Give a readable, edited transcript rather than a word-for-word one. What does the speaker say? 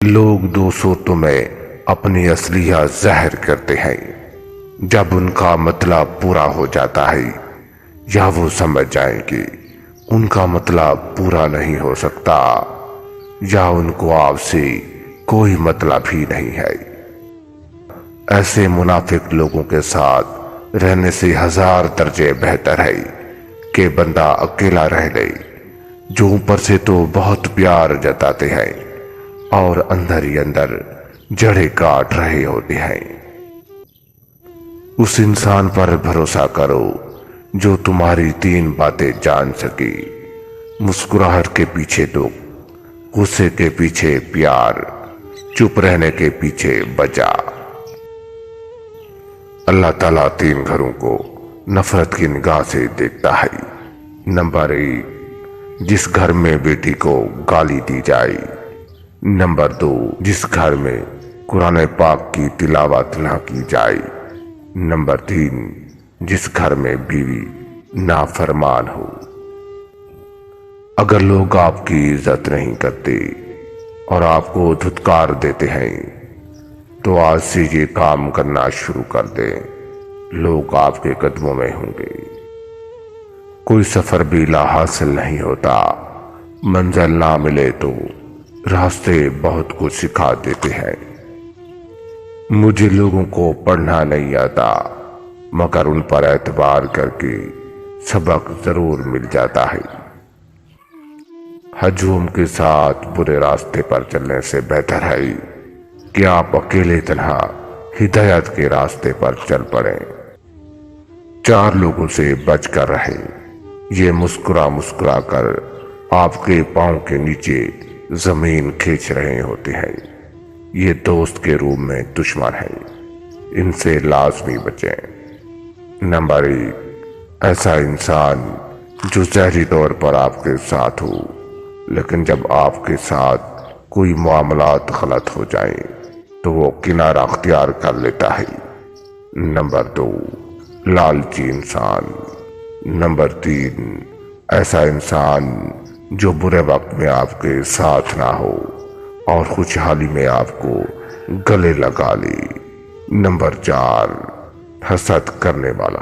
لوگ دوستوں تمہیں اپنی اصلیہ ظاہر کرتے ہیں جب ان کا مطلب پورا ہو جاتا ہے یا وہ سمجھ جائیں کہ ان کا مطلب پورا نہیں ہو سکتا یا ان کو آپ سے کوئی مطلب ہی نہیں ہے۔ ایسے منافق لوگوں کے ساتھ رہنے سے 1000 درجے بہتر ہے کہ بندہ اکیلا رہ لے، جو اوپر سے تو بہت پیار جتاتے ہیں اور اندر ہی اندر جڑیں کاٹ رہے ہوتے ہیں۔ اس انسان پر بھروسہ کرو جو تمہاری 3 باتیں جان سکے: مسکراہٹ کے پیچھے دکھ، غصے کے پیچھے پیار، چپ رہنے کے پیچھے وجہ۔ اللہ تعالیٰ 3 گھروں کو نفرت کی نگاہ سے دیکھتا ہے۔ نمبر 1، جس گھر میں بیٹی کو گالی دی جائے۔ نمبر 2، جس گھر میں قرآن پاک کی تلاوت نہ کی جائے۔ نمبر 3، جس گھر میں بیوی نافرمان ہو۔ اگر لوگ آپ کی عزت نہیں کرتے اور آپ کو دھتکار دیتے ہیں تو آج سے یہ کام کرنا شروع کر دیں، لوگ آپ کے قدموں میں ہوں گے۔ کوئی سفر بھی لا حاصل نہیں ہوتا، منزل نہ ملے تو راستے بہت کچھ سکھا دیتے ہیں۔ مجھے لوگوں کو پڑھنا نہیں آتا، مگر ان پر اعتبار کر کے سبق ضرور مل جاتا ہے۔ ہجوم کے ساتھ برے راستے پر چلنے سے بہتر ہے کہ آپ اکیلے تنہا ہدایت کے راستے پر چل پڑیں۔ 4 لوگوں سے بچ کر رہیں، یہ مسکرا مسکرا کر آپ کے پاؤں کے نیچے زمین کھینچ رہے ہوتے ہیں۔ یہ دوست کے روپ میں دشمن ہیں، ان سے لازمی بچیں۔ نمبر 1، ایسا انسان جو ظاہری طور پر آپ کے ساتھ ہو لیکن جب آپ کے ساتھ کوئی معاملات غلط ہو جائیں تو وہ کنارہ اختیار کر لیتا ہے۔ نمبر 2، لالچی انسان۔ نمبر 3، ایسا انسان جو برے وقت میں آپ کے ساتھ نہ ہو اور خوشحالی میں آپ کو گلے لگا لے۔ نمبر 4، حسد کرنے والا۔